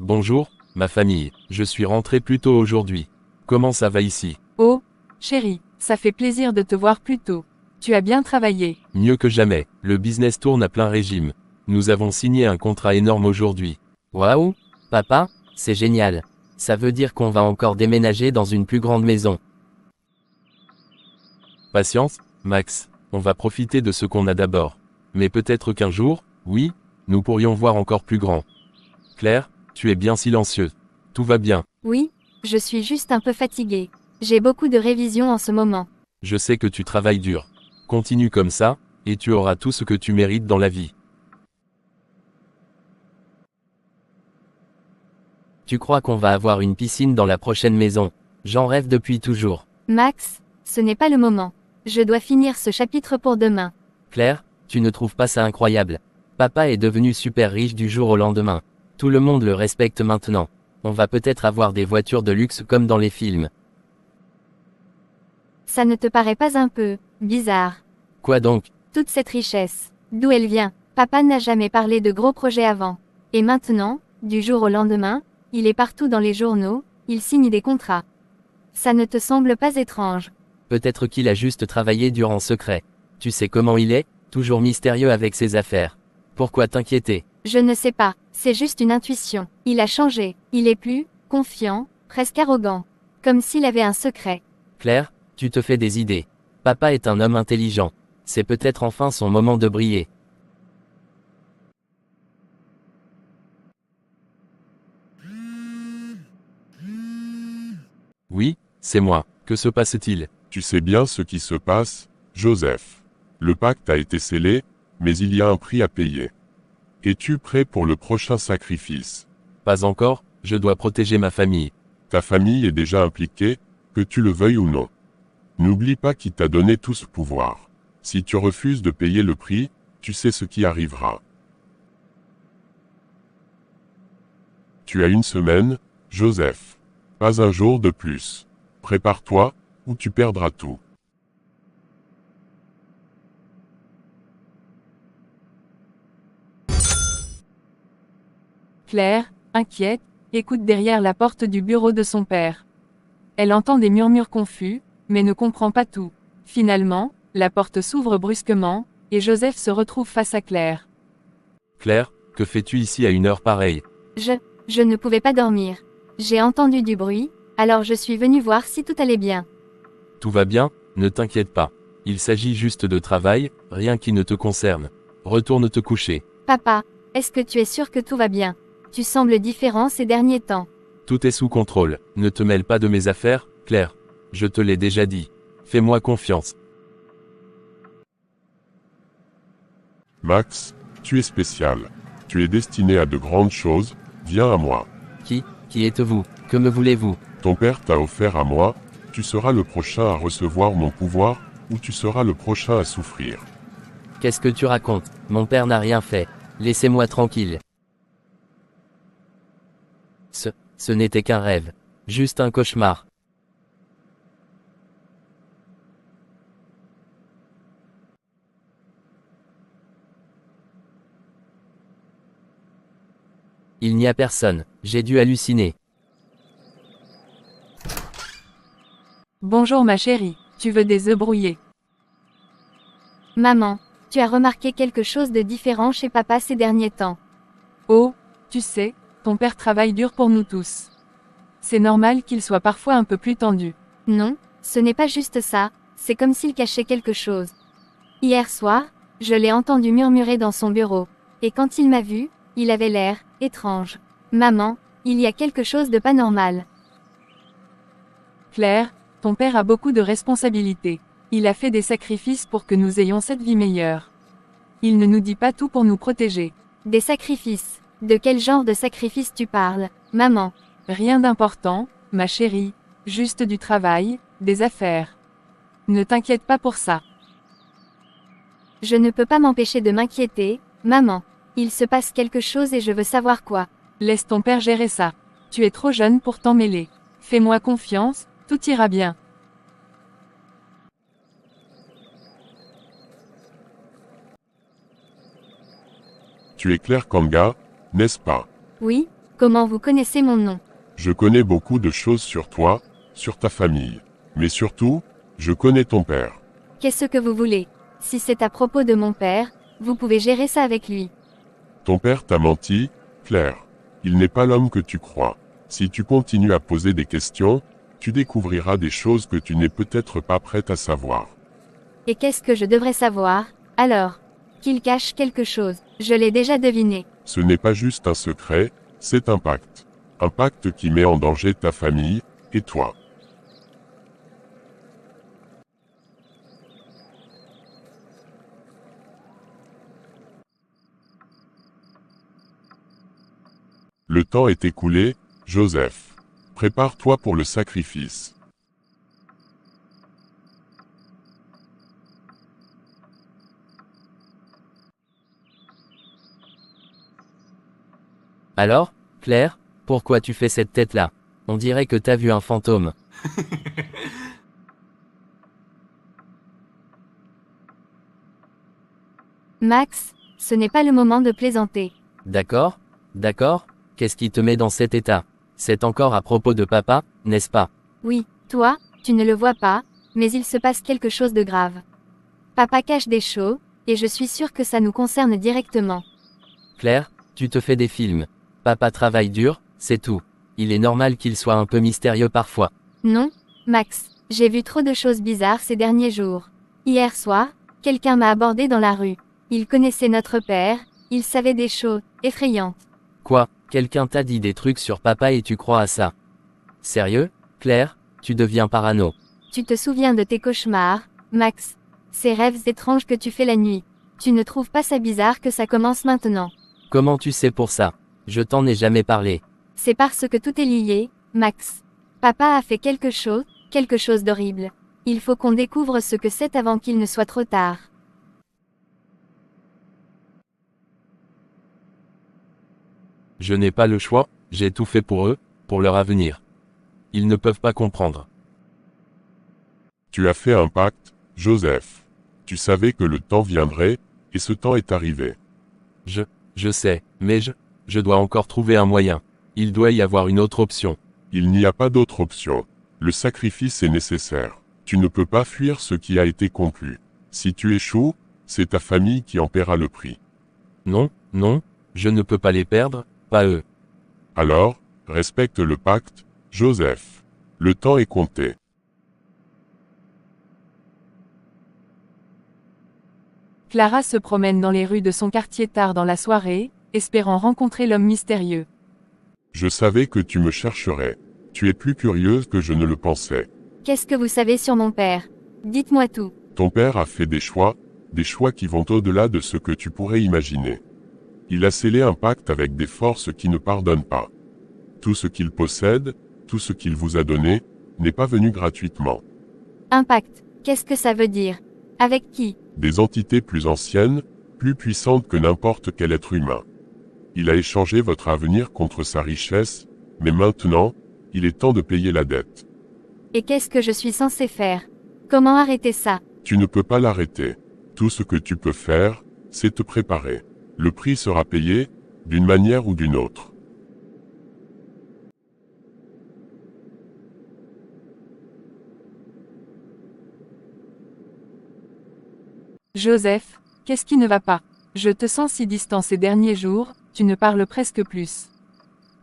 Bonjour, ma famille, je suis rentré plus tôt aujourd'hui. Comment ça va ici? Oh, chérie, ça fait plaisir de te voir plus tôt. Tu as bien travaillé. Mieux que jamais, le business tourne à plein régime. Nous avons signé un contrat énorme aujourd'hui. Waouh, papa, c'est génial. Ça veut dire qu'on va encore déménager dans une plus grande maison. Patience, Max, on va profiter de ce qu'on a d'abord. Mais peut-être qu'un jour, oui, nous pourrions voir encore plus grand. Claire, tu es bien silencieuse. Tout va bien. Oui, je suis juste un peu fatiguée. J'ai beaucoup de révisions en ce moment. Je sais que tu travailles dur. Continue comme ça, et tu auras tout ce que tu mérites dans la vie. Tu crois qu'on va avoir une piscine dans la prochaine maison? J'en rêve depuis toujours. Max, ce n'est pas le moment. Je dois finir ce chapitre pour demain. Claire, tu ne trouves pas ça incroyable? Papa est devenu super riche du jour au lendemain. Tout le monde le respecte maintenant. On va peut-être avoir des voitures de luxe comme dans les films. Ça ne te paraît pas un peu bizarre? Quoi donc? Toute cette richesse, d'où elle vient? Papa n'a jamais parlé de gros projets avant. Et maintenant, du jour au lendemain, il est partout dans les journaux, il signe des contrats. Ça ne te semble pas étrange? Peut-être qu'il a juste travaillé dur en secret. Tu sais comment il est, toujours mystérieux avec ses affaires. Pourquoi t'inquiéter? Je ne sais pas, c'est juste une intuition. Il a changé, il est plus confiant, presque arrogant. Comme s'il avait un secret. Claire, tu te fais des idées. Papa est un homme intelligent. C'est peut-être enfin son moment de briller. Oui, c'est moi. Que se passe-t-il? Tu sais bien ce qui se passe, Joseph. Le pacte a été scellé, mais il y a un prix à payer. Es-tu prêt pour le prochain sacrifice? Pas encore, je dois protéger ma famille. Ta famille est déjà impliquée, que tu le veuilles ou non. N'oublie pas qui t'a donné tout ce pouvoir. Si tu refuses de payer le prix, tu sais ce qui arrivera. Tu as une semaine, Joseph. Pas un jour de plus. Prépare-toi, ou tu perdras tout. Claire, inquiète, écoute derrière la porte du bureau de son père. Elle entend des murmures confus, mais ne comprend pas tout. Finalement, la porte s'ouvre brusquement, et Joseph se retrouve face à Claire. Claire, que fais-tu ici à une heure pareille? Je ne pouvais pas dormir. J'ai entendu du bruit, alors je suis venue voir si tout allait bien. Tout va bien, ne t'inquiète pas. Il s'agit juste de travail, rien qui ne te concerne. Retourne te coucher. Papa, est-ce que tu es sûr que tout va bien? Tu sembles différent ces derniers temps. Tout est sous contrôle. Ne te mêle pas de mes affaires, Claire. Je te l'ai déjà dit. Fais-moi confiance. Max, tu es spécial. Tu es destiné à de grandes choses, viens à moi. Qui êtes-vous? Que me voulez-vous? Ton père t'a offert à moi, tu seras le prochain à recevoir mon pouvoir, ou tu seras le prochain à souffrir. Qu'est-ce que tu racontes? Mon père n'a rien fait. Laissez-moi tranquille. Ce n'était qu'un rêve. Juste un cauchemar. Il n'y a personne. J'ai dû halluciner. Bonjour ma chérie, tu veux des œufs brouillés? Maman, tu as remarqué quelque chose de différent chez papa ces derniers temps? Oh, tu sais, ton père travaille dur pour nous tous. C'est normal qu'il soit parfois un peu plus tendu. Non, ce n'est pas juste ça, c'est comme s'il cachait quelque chose. Hier soir, je l'ai entendu murmurer dans son bureau. Et quand il m'a vu, il avait l'air étrange. Maman, il y a quelque chose de pas normal. Claire, ton père a beaucoup de responsabilités. Il a fait des sacrifices pour que nous ayons cette vie meilleure. Il ne nous dit pas tout pour nous protéger. Des sacrifices. De quel genre de sacrifice tu parles, maman? Rien d'important, ma chérie, juste du travail, des affaires. Ne t'inquiète pas pour ça. Je ne peux pas m'empêcher de m'inquiéter, maman. Il se passe quelque chose et je veux savoir quoi. Laisse ton père gérer ça. Tu es trop jeune pour t'en mêler. Fais-moi confiance, tout ira bien. Tu es Claire Kanga, n'est-ce pas? Oui, Comment vous connaissez mon nom? Je connais beaucoup de choses sur toi, sur ta famille. Mais surtout, je connais ton père. Qu'est-ce que vous voulez? Si c'est à propos de mon père, vous pouvez gérer ça avec lui. Ton père t'a menti, Claire. Il n'est pas l'homme que tu crois. Si tu continues à poser des questions, tu découvriras des choses que tu n'es peut-être pas prête à savoir. Et qu'est-ce que je devrais savoir, alors? Qu'il cache quelque chose, je l'ai déjà deviné. Ce n'est pas juste un secret, c'est un pacte. Un pacte qui met en danger ta famille, et toi. Le temps est écoulé, Joseph. Prépare-toi pour le sacrifice. Alors, Claire, pourquoi tu fais cette tête-là? On dirait que t'as vu un fantôme. Max, ce n'est pas le moment de plaisanter. D'accord? D'accord? Qu'est-ce qui te met dans cet état? C'est encore à propos de papa, n'est-ce pas? Oui, toi, tu ne le vois pas, mais il se passe quelque chose de grave. Papa cache des choses, et je suis sûre que ça nous concerne directement. Claire, tu te fais des films. Papa travaille dur, c'est tout. Il est normal qu'il soit un peu mystérieux parfois. Non, Max, j'ai vu trop de choses bizarres ces derniers jours. Hier soir, quelqu'un m'a abordé dans la rue. Il connaissait notre père, il savait des choses effrayantes. Quoi? Quelqu'un t'a dit des trucs sur papa et tu crois à ça? Sérieux? Claire, tu deviens parano. Tu te souviens de tes cauchemars, Max? Ces rêves étranges que tu fais la nuit. Tu ne trouves pas ça bizarre que ça commence maintenant? Comment tu sais pour ça? Je t'en ai jamais parlé. C'est parce que tout est lié, Max. Papa a fait quelque chose d'horrible. Il faut qu'on découvre ce que c'est avant qu'il ne soit trop tard. Je n'ai pas le choix, j'ai tout fait pour eux, pour leur avenir. Ils ne peuvent pas comprendre. Tu as fait un pacte, Joseph. Tu savais que le temps viendrait, et ce temps est arrivé. Je sais, mais je dois encore trouver un moyen. Il doit y avoir une autre option. Il n'y a pas d'autre option. Le sacrifice est nécessaire. Tu ne peux pas fuir ce qui a été conclu. Si tu échoues, c'est ta famille qui en paiera le prix. Non, non, je ne peux pas les perdre, pas eux. Alors, respecte le pacte, Joseph. Le temps est compté. Clara se promène dans les rues de son quartier tard dans la soirée, espérant rencontrer l'homme mystérieux. Je savais que tu me chercherais. Tu es plus curieuse que je ne le pensais. Qu'est-ce que vous savez sur mon père? Dites-moi tout. Ton père a fait des choix qui vont au-delà de ce que tu pourrais imaginer. Il a scellé un pacte avec des forces qui ne pardonnent pas. Tout ce qu'il possède, tout ce qu'il vous a donné, n'est pas venu gratuitement. Impact, qu'est-ce que ça veut dire? Avec qui? Des entités plus anciennes, plus puissantes que n'importe quel être humain. Il a échangé votre avenir contre sa richesse, mais maintenant, il est temps de payer la dette. Et qu'est-ce que je suis censé faire? Comment arrêter ça? Tu ne peux pas l'arrêter. Tout ce que tu peux faire, c'est te préparer. Le prix sera payé, d'une manière ou d'une autre. Joseph, qu'est-ce qui ne va pas? Je te sens si distant ces derniers jours, tu ne parles presque plus.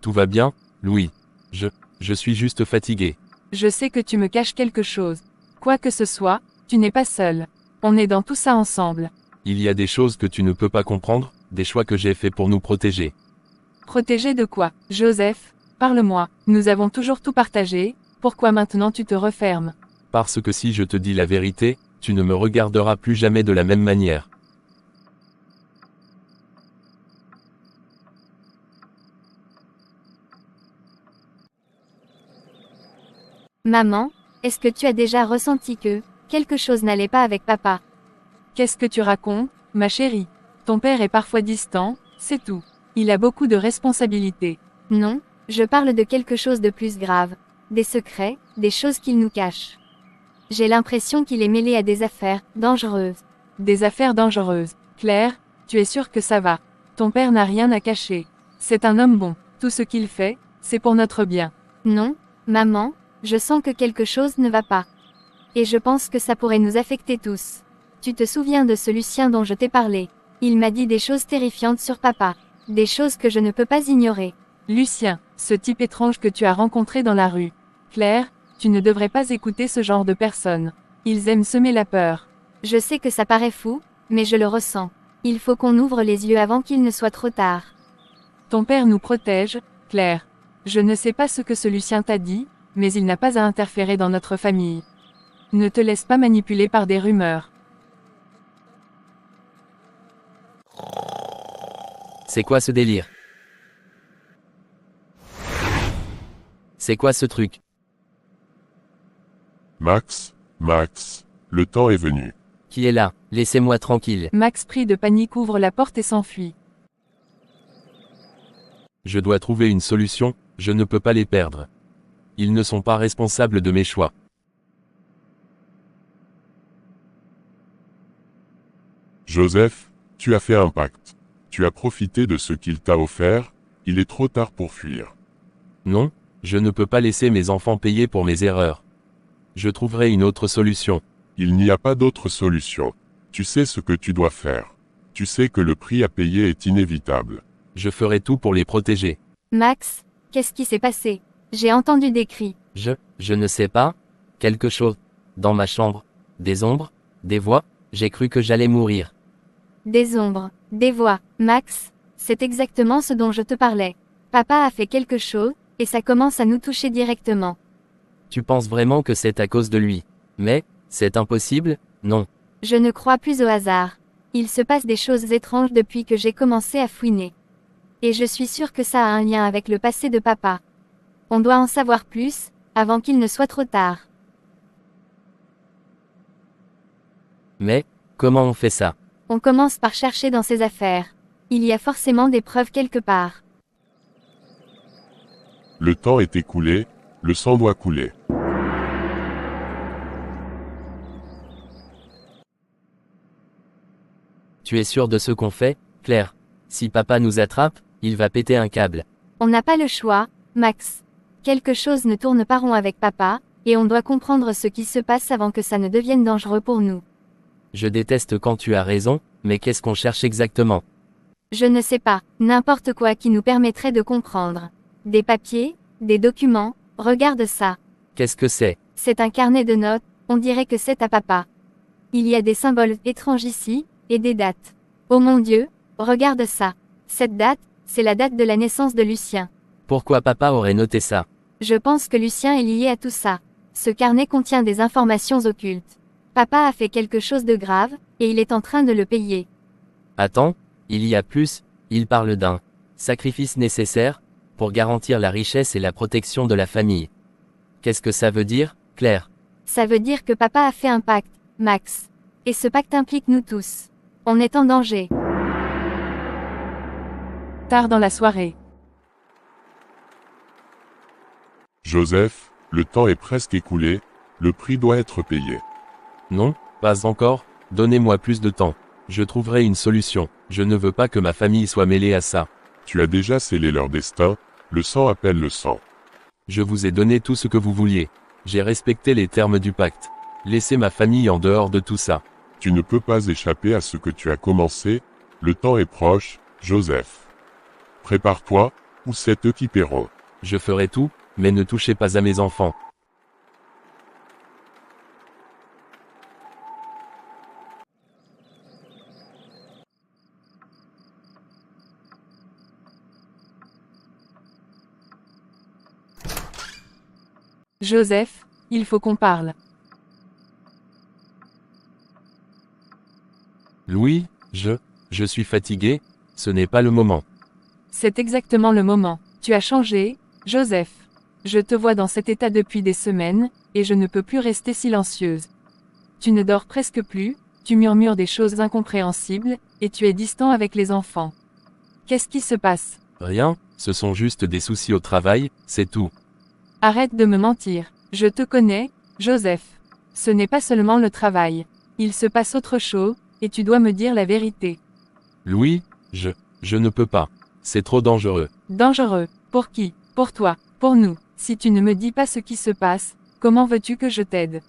Tout va bien, Louis. Je suis juste fatigué. Je sais que tu me caches quelque chose. Quoi que ce soit, tu n'es pas seul. On est dans tout ça ensemble. Il y a des choses que tu ne peux pas comprendre, des choix que j'ai faits pour nous protéger. Protéger de quoi? Joseph, parle-moi. Nous avons toujours tout partagé, pourquoi maintenant tu te refermes? Parce que si je te dis la vérité, tu ne me regarderas plus jamais de la même manière. Maman, est-ce que tu as déjà ressenti que quelque chose n'allait pas avec papa? Qu'est-ce que tu racontes, ma chérie? Ton père est parfois distant, c'est tout. Il a beaucoup de responsabilités. Non, je parle de quelque chose de plus grave. Des secrets, des choses qu'il nous cache. J'ai l'impression qu'il est mêlé à des affaires dangereuses. Des affaires dangereuses. Claire, tu es sûre que ça va? Ton père n'a rien à cacher. C'est un homme bon. Tout ce qu'il fait, c'est pour notre bien. Non, maman, je sens que quelque chose ne va pas. Et je pense que ça pourrait nous affecter tous. Tu te souviens de ce Lucien dont je t'ai parlé? Il m'a dit des choses terrifiantes sur papa. Des choses que je ne peux pas ignorer. Lucien, ce type étrange que tu as rencontré dans la rue. Claire, tu ne devrais pas écouter ce genre de personnes. Ils aiment semer la peur. Je sais que ça paraît fou, mais je le ressens. Il faut qu'on ouvre les yeux avant qu'il ne soit trop tard. Ton père nous protège, Claire. Je ne sais pas ce que ce Lucien t'a dit, mais il n'a pas à interférer dans notre famille. Ne te laisse pas manipuler par des rumeurs. C'est quoi ce délire? C'est quoi ce truc? Max, le temps est venu. Qui est là? Laissez-moi tranquille. Max, pris de panique, ouvre la porte et s'enfuit. Je dois trouver une solution, je ne peux pas les perdre. Ils ne sont pas responsables de mes choix. Joseph, tu as fait un pacte. Tu as profité de ce qu'il t'a offert, il est trop tard pour fuir. Non, je ne peux pas laisser mes enfants payer pour mes erreurs. Je trouverai une autre solution. Il n'y a pas d'autre solution. Tu sais ce que tu dois faire. Tu sais que le prix à payer est inévitable. Je ferai tout pour les protéger. Max, qu'est-ce qui s'est passé? J'ai entendu des cris. Je ne sais pas. Quelque chose. Dans ma chambre. Des ombres. Des voix. J'ai cru que j'allais mourir. Des ombres, des voix. Max, c'est exactement ce dont je te parlais. Papa a fait quelque chose, et ça commence à nous toucher directement. Tu penses vraiment que c'est à cause de lui? Mais, c'est impossible, non. Je ne crois plus au hasard. Il se passe des choses étranges depuis que j'ai commencé à fouiner. Et je suis sûre que ça a un lien avec le passé de papa. On doit en savoir plus, avant qu'il ne soit trop tard. Mais, comment on fait ça? On commence par chercher dans ses affaires. Il y a forcément des preuves quelque part. Le temps est écoulé, le sang doit couler. Tu es sûr de ce qu'on fait, Claire? Si papa nous attrape, il va péter un câble. On n'a pas le choix, Max. Quelque chose ne tourne pas rond avec papa, et on doit comprendre ce qui se passe avant que ça ne devienne dangereux pour nous. Je déteste quand tu as raison, mais qu'est-ce qu'on cherche exactement? Je ne sais pas, n'importe quoi qui nous permettrait de comprendre. Des papiers, des documents, regarde ça. Qu'est-ce que c'est? C'est un carnet de notes, on dirait que c'est à papa. Il y a des symboles étranges ici, et des dates. Oh mon Dieu, regarde ça. Cette date, c'est la date de la naissance de Lucien. Pourquoi papa aurait noté ça? Je pense que Lucien est lié à tout ça. Ce carnet contient des informations occultes. Papa a fait quelque chose de grave, et il est en train de le payer. Attends, il y a plus, il parle d'un sacrifice nécessaire, pour garantir la richesse et la protection de la famille. Qu'est-ce que ça veut dire, Claire? Ça veut dire que papa a fait un pacte, Max. Et ce pacte implique nous tous. On est en danger. Tard dans la soirée. Joseph, le temps est presque écoulé, le prix doit être payé. Non, pas encore, donnez-moi plus de temps. Je trouverai une solution, je ne veux pas que ma famille soit mêlée à ça. Tu as déjà scellé leur destin, le sang appelle le sang. Je vous ai donné tout ce que vous vouliez. J'ai respecté les termes du pacte. Laissez ma famille en dehors de tout ça. Tu ne peux pas échapper à ce que tu as commencé, le temps est proche, Joseph. Prépare-toi, ou c'est eux qui paieront. Je ferai tout, mais ne touchez pas à mes enfants. Joseph, il faut qu'on parle. Louis, je suis fatigué, ce n'est pas le moment. C'est exactement le moment. Tu as changé, Joseph. Je te vois dans cet état depuis des semaines, et je ne peux plus rester silencieuse. Tu ne dors presque plus, tu murmures des choses incompréhensibles, et tu es distant avec les enfants. Qu'est-ce qui se passe? Rien, ce sont juste des soucis au travail, c'est tout. Arrête de me mentir. Je te connais, Joseph. Ce n'est pas seulement le travail. Il se passe autre chose, et tu dois me dire la vérité. Louis, je ne peux pas. C'est trop dangereux. Dangereux. Pour qui? Pour toi, pour nous. Si tu ne me dis pas ce qui se passe, comment veux-tu que je t'aide?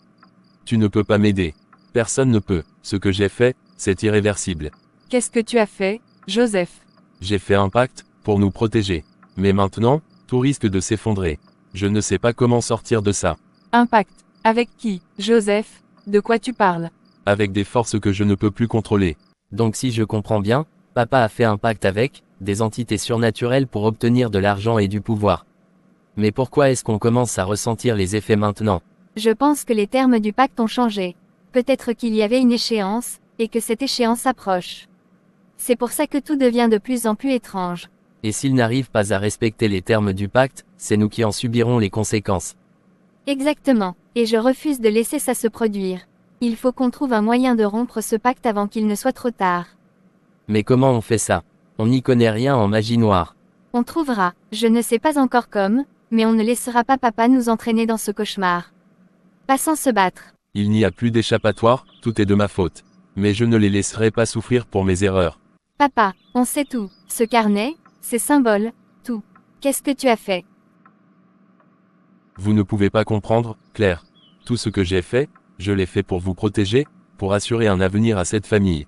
Tu ne peux pas m'aider. Personne ne peut. Ce que j'ai fait, c'est irréversible. Qu'est-ce que tu as fait, Joseph? J'ai fait un pacte, pour nous protéger. Mais maintenant, tout risque de s'effondrer. Je ne sais pas comment sortir de ça. Un pacte. Avec qui, Joseph? De quoi tu parles? Avec des forces que je ne peux plus contrôler. Donc si je comprends bien, papa a fait un pacte avec des entités surnaturelles pour obtenir de l'argent et du pouvoir. Mais pourquoi est-ce qu'on commence à ressentir les effets maintenant? Je pense que les termes du pacte ont changé. Peut-être qu'il y avait une échéance, et que cette échéance approche. C'est pour ça que tout devient de plus en plus étrange. Et s'il n'arrive pas à respecter les termes du pacte, c'est nous qui en subirons les conséquences. Exactement, et je refuse de laisser ça se produire. Il faut qu'on trouve un moyen de rompre ce pacte avant qu'il ne soit trop tard. Mais comment on fait ça? On n'y connaît rien en magie noire. On trouvera, je ne sais pas encore comme, mais on ne laissera pas papa nous entraîner dans ce cauchemar. Pas sans se battre. Il n'y a plus d'échappatoire, tout est de ma faute. Mais je ne les laisserai pas souffrir pour mes erreurs. Papa, on sait tout. Ce carnet, ces symboles, tout. Qu'est-ce que tu as fait? Vous ne pouvez pas comprendre, Claire. Tout ce que j'ai fait, je l'ai fait pour vous protéger, pour assurer un avenir à cette famille.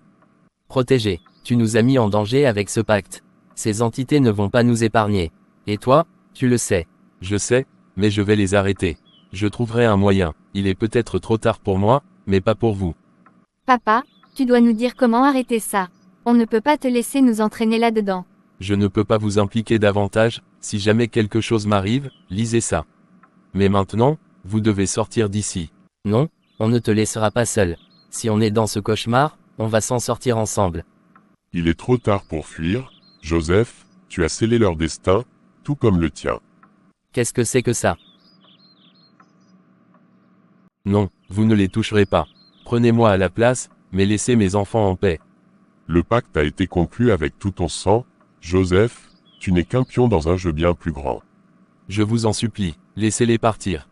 Protéger, tu nous as mis en danger avec ce pacte. Ces entités ne vont pas nous épargner. Et toi, tu le sais. Je sais, mais je vais les arrêter. Je trouverai un moyen. Il est peut-être trop tard pour moi, mais pas pour vous. Papa, tu dois nous dire comment arrêter ça. On ne peut pas te laisser nous entraîner là-dedans. Je ne peux pas vous impliquer davantage, si jamais quelque chose m'arrive, lisez ça. Mais maintenant, vous devez sortir d'ici. Non, on ne te laissera pas seul. Si on est dans ce cauchemar, on va s'en sortir ensemble. Il est trop tard pour fuir. Joseph, tu as scellé leur destin, tout comme le tien. Qu'est-ce que c'est que ça? Non, vous ne les toucherez pas. Prenez-moi à la place, mais laissez mes enfants en paix. Le pacte a été conclu avec tout ton sang. Joseph, tu n'es qu'un pion dans un jeu bien plus grand. Je vous en supplie, laissez-les partir.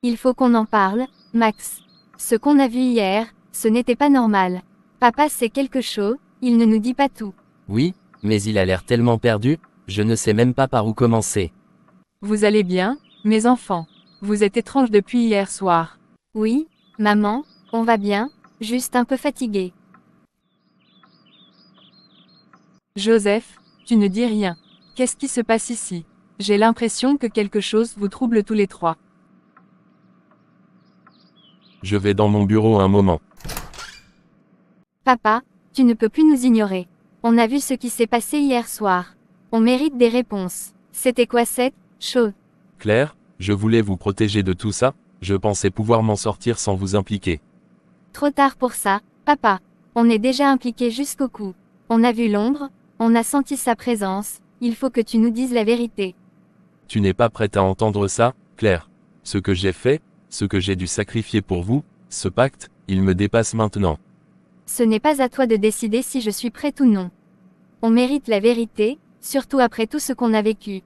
Il faut qu'on en parle, Max. Ce qu'on a vu hier, ce n'était pas normal. Papa sait quelque chose, il ne nous dit pas tout. Oui, mais il a l'air tellement perdu, je ne sais même pas par où commencer. Vous allez bien, mes enfants? Vous êtes étranges depuis hier soir. Oui, maman, on va bien, juste un peu fatigué. Joseph, tu ne dis rien. Qu'est-ce qui se passe ici? J'ai l'impression que quelque chose vous trouble tous les trois. Je vais dans mon bureau un moment. Papa, tu ne peux plus nous ignorer. On a vu ce qui s'est passé hier soir. On mérite des réponses. C'était quoi cette chose? Claire, je voulais vous protéger de tout ça, je pensais pouvoir m'en sortir sans vous impliquer. Trop tard pour ça, papa. On est déjà impliqué jusqu'au cou. On a vu l'ombre, on a senti sa présence, il faut que tu nous dises la vérité. Tu n'es pas prête à entendre ça, Claire. Ce que j'ai fait, ce que j'ai dû sacrifier pour vous, ce pacte, il me dépasse maintenant. Ce n'est pas à toi de décider si je suis prête ou non. On mérite la vérité, surtout après tout ce qu'on a vécu.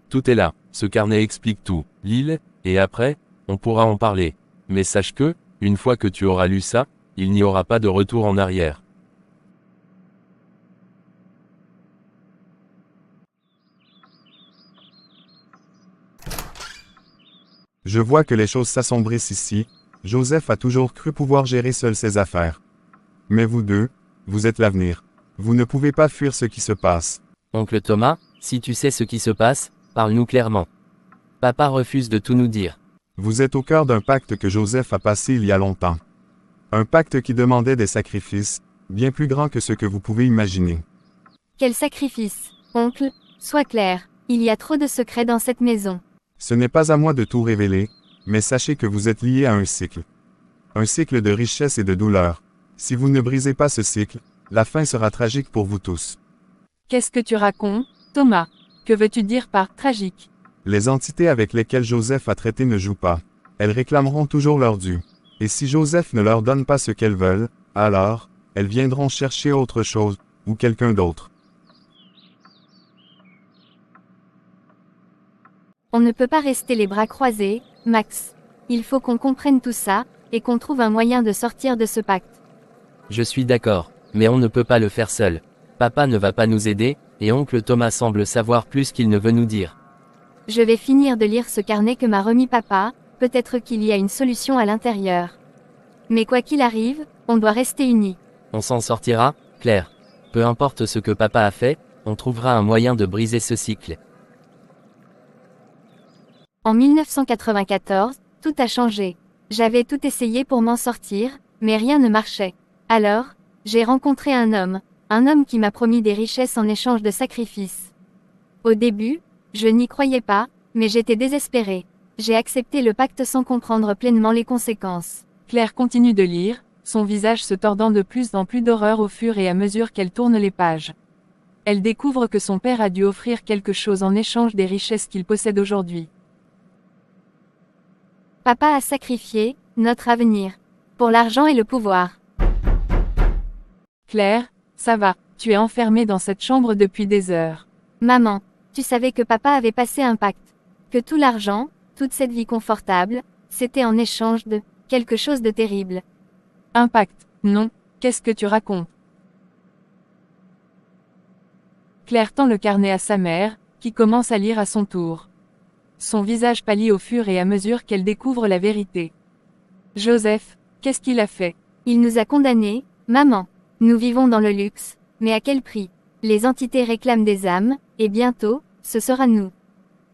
Tout est là, ce carnet explique tout, lis-le, et après, on pourra en parler. Mais sache que, une fois que tu auras lu ça, il n'y aura pas de retour en arrière. Je vois que les choses s'assombrissent ici. Joseph a toujours cru pouvoir gérer seul ses affaires. Mais vous deux, vous êtes l'avenir. Vous ne pouvez pas fuir ce qui se passe. Oncle Thomas, si tu sais ce qui se passe, parle-nous clairement. Papa refuse de tout nous dire. Vous êtes au cœur d'un pacte que Joseph a passé il y a longtemps. Un pacte qui demandait des sacrifices, bien plus grands que ce que vous pouvez imaginer. Quel sacrifice, oncle, sois clair, il y a trop de secrets dans cette maison. Ce n'est pas à moi de tout révéler, mais sachez que vous êtes liés à un cycle. Un cycle de richesse et de douleur. Si vous ne brisez pas ce cycle, la fin sera tragique pour vous tous. Qu'est-ce que tu racontes, Thomas? Que veux-tu dire par tragique? Les entités avec lesquelles Joseph a traité ne jouent pas. Elles réclameront toujours leur dû. Et si Joseph ne leur donne pas ce qu'elles veulent, alors, elles viendront chercher autre chose, ou quelqu'un d'autre. On ne peut pas rester les bras croisés, Max. Il faut qu'on comprenne tout ça, et qu'on trouve un moyen de sortir de ce pacte. Je suis d'accord, Mais on ne peut pas le faire seul. Papa ne va pas nous aider, et oncle Thomas semble savoir plus qu'il ne veut nous dire. Je vais finir de lire ce carnet que m'a remis papa, peut-être qu'il y a une solution à l'intérieur. Mais quoi qu'il arrive, on doit rester unis. On s'en sortira, Claire. Peu importe ce que papa a fait, on trouvera un moyen de briser ce cycle. En 1994, tout a changé. J'avais tout essayé pour m'en sortir, mais rien ne marchait. Alors, j'ai rencontré un homme qui m'a promis des richesses en échange de sacrifices. Au début, je n'y croyais pas, mais j'étais désespérée. J'ai accepté le pacte sans comprendre pleinement les conséquences. Claire continue de lire, son visage se tordant de plus en plus d'horreur au fur et à mesure qu'elle tourne les pages. Elle découvre que son père a dû offrir quelque chose en échange des richesses qu'il possède aujourd'hui. Papa a sacrifié notre avenir pour l'argent et le pouvoir. Claire, ça va, tu es enfermée dans cette chambre depuis des heures. Maman, tu savais que papa avait passé un pacte. Que tout l'argent, toute cette vie confortable, c'était en échange de quelque chose de terrible. Un pacte, non, qu'est-ce que tu racontes? Claire tend le carnet à sa mère, qui commence à lire à son tour. Son visage pâlit au fur et à mesure qu'elle découvre la vérité. Joseph, qu'est-ce qu'il a fait? Il nous a condamnés, maman. Nous vivons dans le luxe, mais à quel prix? Les entités réclament des âmes, et bientôt, ce sera nous.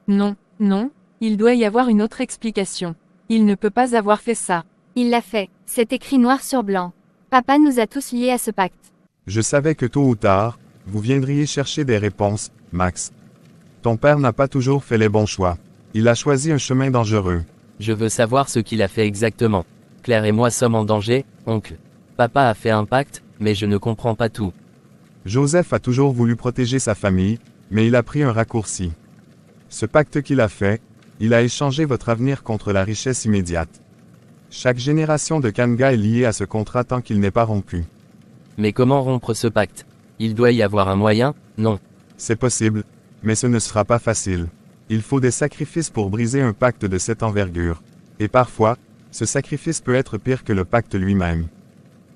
Non, non, il doit y avoir une autre explication. Il ne peut pas avoir fait ça. Il l'a fait, c'est écrit noir sur blanc. Papa nous a tous liés à ce pacte. Je savais que tôt ou tard, vous viendriez chercher des réponses, Max. Ton père n'a pas toujours fait les bons choix. Il a choisi un chemin dangereux. Je veux savoir ce qu'il a fait exactement. Claire et moi sommes en danger, oncle. Papa a fait un pacte, mais je ne comprends pas tout. Joseph a toujours voulu protéger sa famille, mais il a pris un raccourci. Ce pacte qu'il a fait, il a échangé votre avenir contre la richesse immédiate. Chaque génération de Kanga est liée à ce contrat tant qu'il n'est pas rompu. Mais comment rompre ce pacte? Il doit y avoir un moyen, non? C'est possible, mais ce ne sera pas facile. Il faut des sacrifices pour briser un pacte de cette envergure. Et parfois, ce sacrifice peut être pire que le pacte lui-même.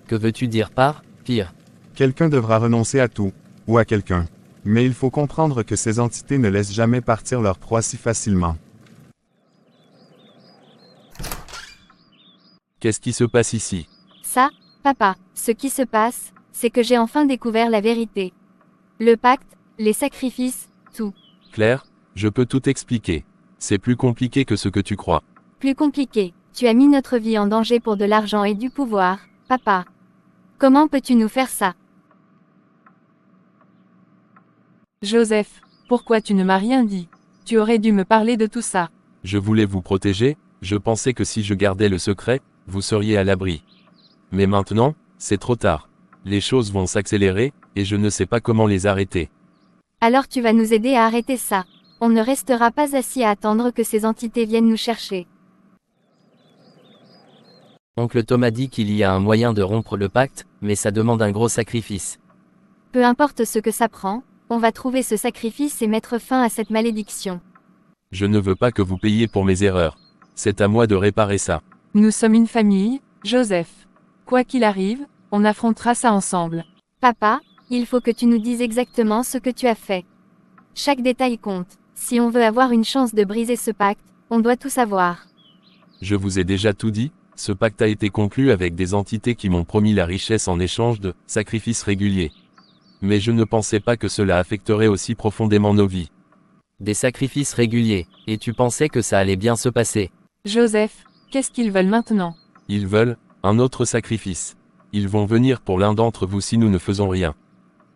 Que veux-tu dire par pire? Quelqu'un devra renoncer à tout, ou à quelqu'un. Mais il faut comprendre que ces entités ne laissent jamais partir leur proie si facilement. Qu'est-ce qui se passe ici? Ça, papa, ce qui se passe, c'est que j'ai enfin découvert la vérité. Le pacte, les sacrifices, tout. Claire, je peux tout expliquer. C'est plus compliqué que ce que tu crois. Plus compliqué. Tu as mis notre vie en danger pour de l'argent et du pouvoir, papa. Comment peux-tu nous faire ça? Joseph, pourquoi tu ne m'as rien dit? Tu aurais dû me parler de tout ça. Je voulais vous protéger, je pensais que si je gardais le secret, vous seriez à l'abri. Mais maintenant, c'est trop tard. Les choses vont s'accélérer, et je ne sais pas comment les arrêter. Alors tu vas nous aider à arrêter ça. On ne restera pas assis à attendre que ces entités viennent nous chercher. Oncle Thomas dit qu'il y a un moyen de rompre le pacte, mais ça demande un gros sacrifice. Peu importe ce que ça prend, on va trouver ce sacrifice et mettre fin à cette malédiction. Je ne veux pas que vous payiez pour mes erreurs. C'est à moi de réparer ça. Nous sommes une famille, Joseph. Quoi qu'il arrive, on affrontera ça ensemble. Papa, il faut que tu nous dises exactement ce que tu as fait. Chaque détail compte. Si on veut avoir une chance de briser ce pacte, on doit tout savoir. Je vous ai déjà tout dit, ce pacte a été conclu avec des entités qui m'ont promis la richesse en échange de sacrifices réguliers. Mais je ne pensais pas que cela affecterait aussi profondément nos vies. Des sacrifices réguliers, et tu pensais que ça allait bien se passer. Joseph, qu'est-ce qu'ils veulent maintenant? Ils veulent un autre sacrifice. Ils vont venir pour l'un d'entre vous si nous ne faisons rien.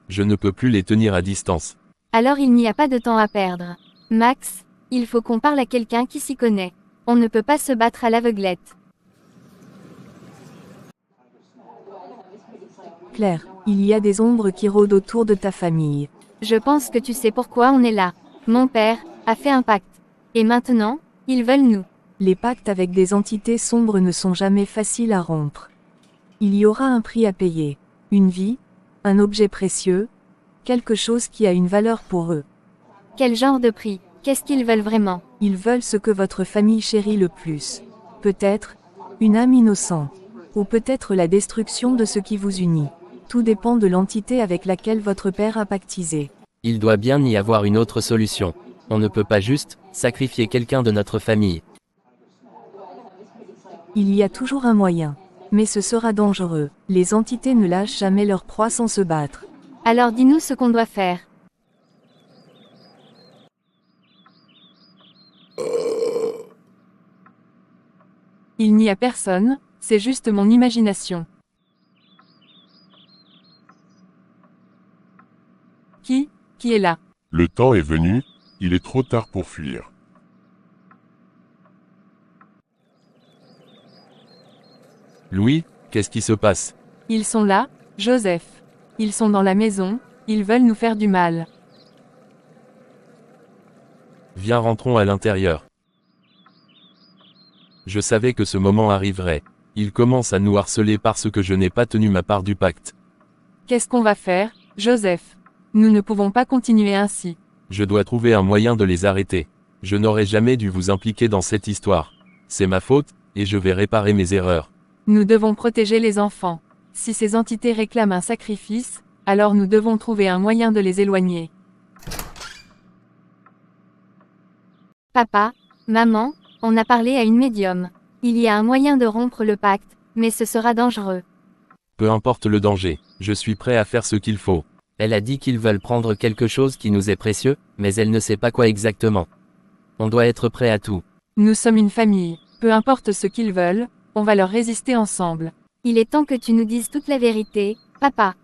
Je ne peux plus les tenir à distance. Alors il n'y a pas de temps à perdre. Max, il faut qu'on parle à quelqu'un qui s'y connaît. On ne peut pas se battre à l'aveuglette. Claire, il y a des ombres qui rôdent autour de ta famille. Je pense que tu sais pourquoi on est là. Mon père a fait un pacte. Et maintenant, ils veulent nous. Les pactes avec des entités sombres ne sont jamais faciles à rompre. Il y aura un prix à payer. Une vie, un objet précieux, quelque chose qui a une valeur pour eux. Quel genre de prix? Qu'est-ce qu'ils veulent vraiment? Ils veulent ce que votre famille chérit le plus. Peut-être, une âme innocente. Ou peut-être la destruction de ce qui vous unit. Tout dépend de l'entité avec laquelle votre père a pactisé. Il doit bien y avoir une autre solution. On ne peut pas juste sacrifier quelqu'un de notre famille. Il y a toujours un moyen. Mais ce sera dangereux. Les entités ne lâchent jamais leur proie sans se battre. Alors dis-nous ce qu'on doit faire. Il n'y a personne, c'est juste mon imagination. Qui est là? Le temps est venu, il est trop tard pour fuir. Louis, qu'est-ce qui se passe? Ils sont là, Joseph. Ils sont dans la maison, ils veulent nous faire du mal. Viens, rentrons à l'intérieur. Je savais que ce moment arriverait. Ils commencent à nous harceler parce que je n'ai pas tenu ma part du pacte. Qu'est-ce qu'on va faire, Joseph? Nous ne pouvons pas continuer ainsi. Je dois trouver un moyen de les arrêter. Je n'aurais jamais dû vous impliquer dans cette histoire. C'est ma faute, et je vais réparer mes erreurs. Nous devons protéger les enfants. Si ces entités réclament un sacrifice, alors nous devons trouver un moyen de les éloigner. Papa, maman, on a parlé à une médium. Il y a un moyen de rompre le pacte, mais ce sera dangereux. Peu importe le danger, je suis prêt à faire ce qu'il faut. Elle a dit qu'ils veulent prendre quelque chose qui nous est précieux, mais elle ne sait pas quoi exactement. On doit être prêt à tout. Nous sommes une famille. Peu importe ce qu'ils veulent, on va leur résister ensemble. Il est temps que tu nous dises toute la vérité, papa.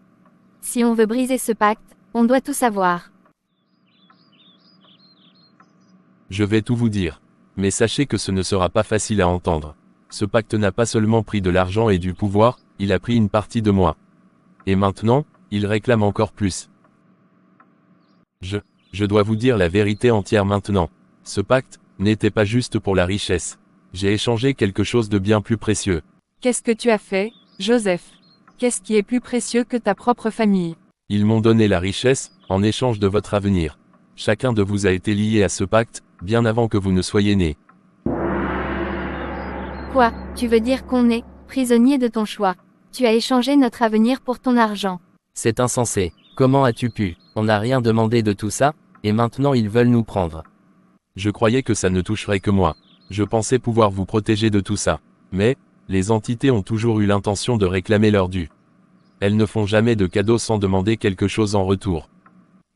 Si on veut briser ce pacte, on doit tout savoir. Je vais tout vous dire. Mais sachez que ce ne sera pas facile à entendre. Ce pacte n'a pas seulement pris de l'argent et du pouvoir, il a pris une partie de moi. Et maintenant, il réclame encore plus. Je dois vous dire la vérité entière maintenant. Ce pacte n'était pas juste pour la richesse. J'ai échangé quelque chose de bien plus précieux. Qu'est-ce que tu as fait, Joseph? Qu'est-ce qui est plus précieux que ta propre famille? Ils m'ont donné la richesse, en échange de votre avenir. Chacun de vous a été lié à ce pacte, bien avant que vous ne soyez nés. Quoi, tu veux dire qu'on est prisonnier de ton choix? Tu as échangé notre avenir pour ton argent. C'est insensé. Comment as-tu pu? On n'a rien demandé de tout ça, et maintenant ils veulent nous prendre. Je croyais que ça ne toucherait que moi. Je pensais pouvoir vous protéger de tout ça. Mais, les entités ont toujours eu l'intention de réclamer leur dû. Elles ne font jamais de cadeaux sans demander quelque chose en retour.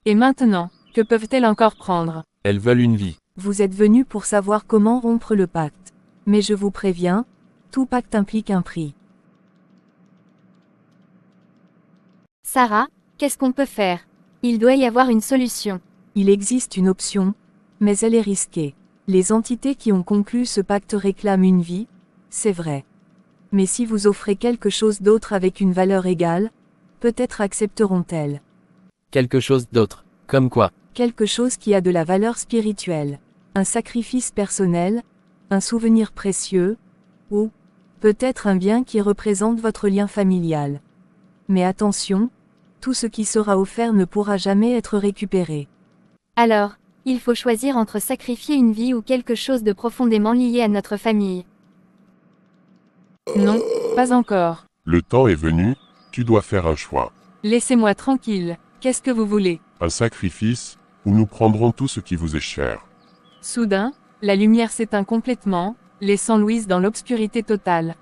Et maintenant, que peuvent-elles encore prendre? Elles veulent une vie. Vous êtes venu pour savoir comment rompre le pacte. Mais je vous préviens, tout pacte implique un prix. Sarah, qu'est-ce qu'on peut faire? Il doit y avoir une solution. Il existe une option, mais elle est risquée. Les entités qui ont conclu ce pacte réclament une vie, c'est vrai. Mais si vous offrez quelque chose d'autre avec une valeur égale, peut-être accepteront-elles. Quelque chose d'autre. Comme quoi? Quelque chose qui a de la valeur spirituelle. Un sacrifice personnel, un souvenir précieux, ou peut-être un bien qui représente votre lien familial. Mais attention, tout ce qui sera offert ne pourra jamais être récupéré. Alors, il faut choisir entre sacrifier une vie ou quelque chose de profondément lié à notre famille. Non, pas encore. Le temps est venu, tu dois faire un choix. Laissez-moi tranquille. Qu'est-ce que vous voulez? Un sacrifice, ou nous prendrons tout ce qui vous est cher. Soudain, la lumière s'éteint complètement, laissant Louise dans l'obscurité totale.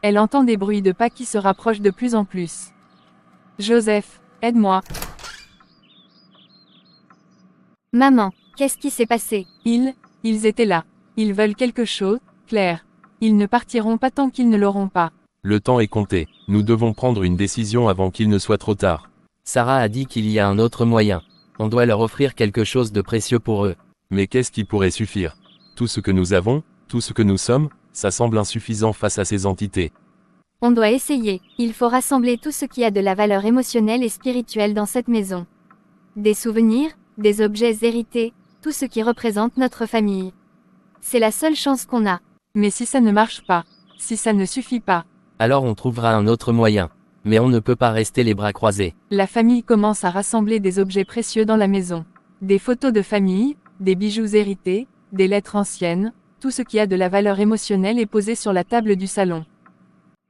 Elle entend des bruits de pas qui se rapprochent de plus en plus. Joseph, aide-moi. Maman, qu'est-ce qui s'est passé? Ils étaient là. Ils veulent quelque chose, Claire. Ils ne partiront pas tant qu'ils ne l'auront pas. Le temps est compté. Nous devons prendre une décision avant qu'il ne soit trop tard. Sarah a dit qu'il y a un autre moyen. On doit leur offrir quelque chose de précieux pour eux. Mais qu'est-ce qui pourrait suffire? Tout ce que nous avons, tout ce que nous sommes, ça semble insuffisant face à ces entités. On doit essayer. Il faut rassembler tout ce qui a de la valeur émotionnelle et spirituelle dans cette maison. Des souvenirs, des objets hérités, tout ce qui représente notre famille. C'est la seule chance qu'on a. Mais si ça ne marche pas, si ça ne suffit pas, Alors on trouvera un autre moyen. Mais on ne peut pas rester les bras croisés. la famille commence à rassembler des objets précieux dans la maison. Des photos de famille, des bijoux hérités, des lettres anciennes, tout ce qui a de la valeur émotionnelle est posé sur la table du salon.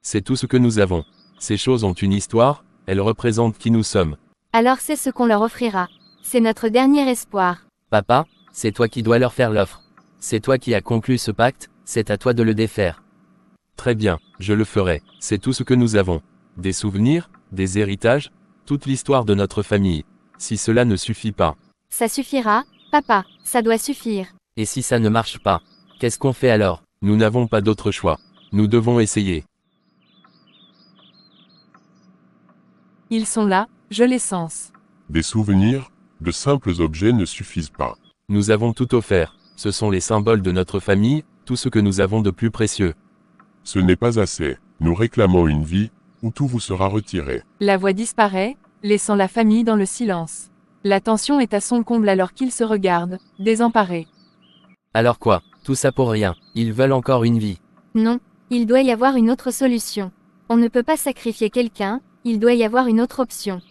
C'est tout ce que nous avons. Ces choses ont une histoire, Elle représente qui nous sommes. Alors c'est ce qu'on leur offrira. C'est notre dernier espoir. Papa, c'est toi qui dois leur faire l'offre. C'est toi qui as conclu ce pacte, c'est à toi de le défaire. Très bien, je le ferai. C'est tout ce que nous avons. Des souvenirs, des héritages, toute l'histoire de notre famille. Si cela ne suffit pas. Ça suffira, papa, ça doit suffire. Et si ça ne marche pas, qu'est-ce qu'on fait alors? Nous n'avons pas d'autre choix. Nous devons essayer. Ils sont là, je les sens. Des souvenirs, de simples objets ne suffisent pas. Nous avons tout offert. Ce sont les symboles de notre famille, tout ce que nous avons de plus précieux. Ce n'est pas assez. Nous réclamons une vie, où tout vous sera retiré. La voix disparaît, laissant la famille dans le silence. La tension est à son comble alors qu'ils se regardent, désemparés. Alors quoi? Tout ça pour rien. Ils veulent encore une vie. Non, il doit y avoir une autre solution. On ne peut pas sacrifier quelqu'un, il doit y avoir une autre option.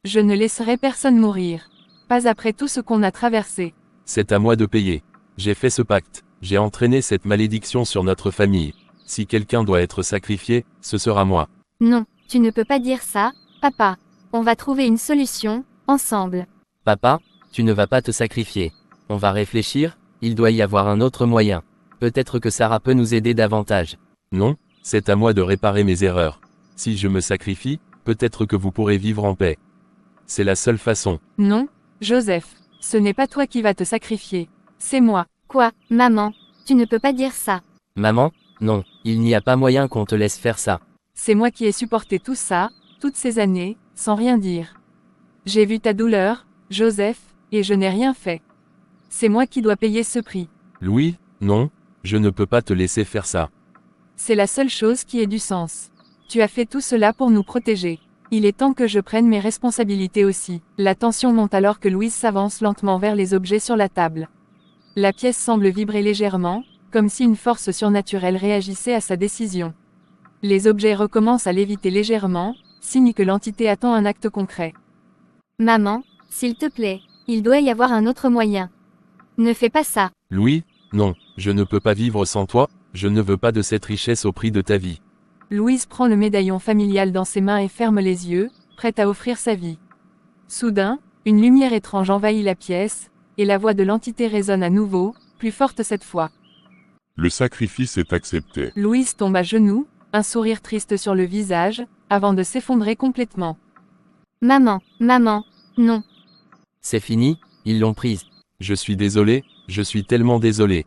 Je ne laisserai personne mourir. Pas après tout ce qu'on a traversé. C'est à moi de payer. J'ai fait ce pacte. J'ai entraîné cette malédiction sur notre famille. Si quelqu'un doit être sacrifié, ce sera moi. Non, tu ne peux pas dire ça, papa. On va trouver une solution, ensemble. Papa, tu ne vas pas te sacrifier. On va réfléchir, il doit y avoir un autre moyen. Peut-être que Sarah peut nous aider davantage. Non, c'est à moi de réparer mes erreurs. Si je me sacrifie, peut-être que vous pourrez vivre en paix. C'est la seule façon. Non, Joseph, ce n'est pas toi qui vas te sacrifier. C'est moi. Quoi, maman? Tu ne peux pas dire ça. Maman? Non, il n'y a pas moyen qu'on te laisse faire ça. C'est moi qui ai supporté tout ça, toutes ces années, sans rien dire. J'ai vu ta douleur, Joseph, et je n'ai rien fait. C'est moi qui dois payer ce prix. Louis, non, je ne peux pas te laisser faire ça. C'est la seule chose qui ait du sens. Tu as fait tout cela pour nous protéger. Il est temps que je prenne mes responsabilités aussi. La tension monte alors que Louise s'avance lentement vers les objets sur la table. La pièce semble vibrer légèrement, comme si une force surnaturelle réagissait à sa décision. Les objets recommencent à léviter légèrement, signe que l'entité attend un acte concret. Maman, s'il te plaît, il doit y avoir un autre moyen. Ne fais pas ça. Louis, non, je ne peux pas vivre sans toi, je ne veux pas de cette richesse au prix de ta vie. Louise prend le médaillon familial dans ses mains et ferme les yeux, prête à offrir sa vie. Soudain, une lumière étrange envahit la pièce, et la voix de l'entité résonne à nouveau, plus forte cette fois. Le sacrifice est accepté. Louise tombe à genoux, un sourire triste sur le visage, avant de s'effondrer complètement. Maman, non. C'est fini, ils l'ont prise. Je suis désolé, je suis tellement désolé.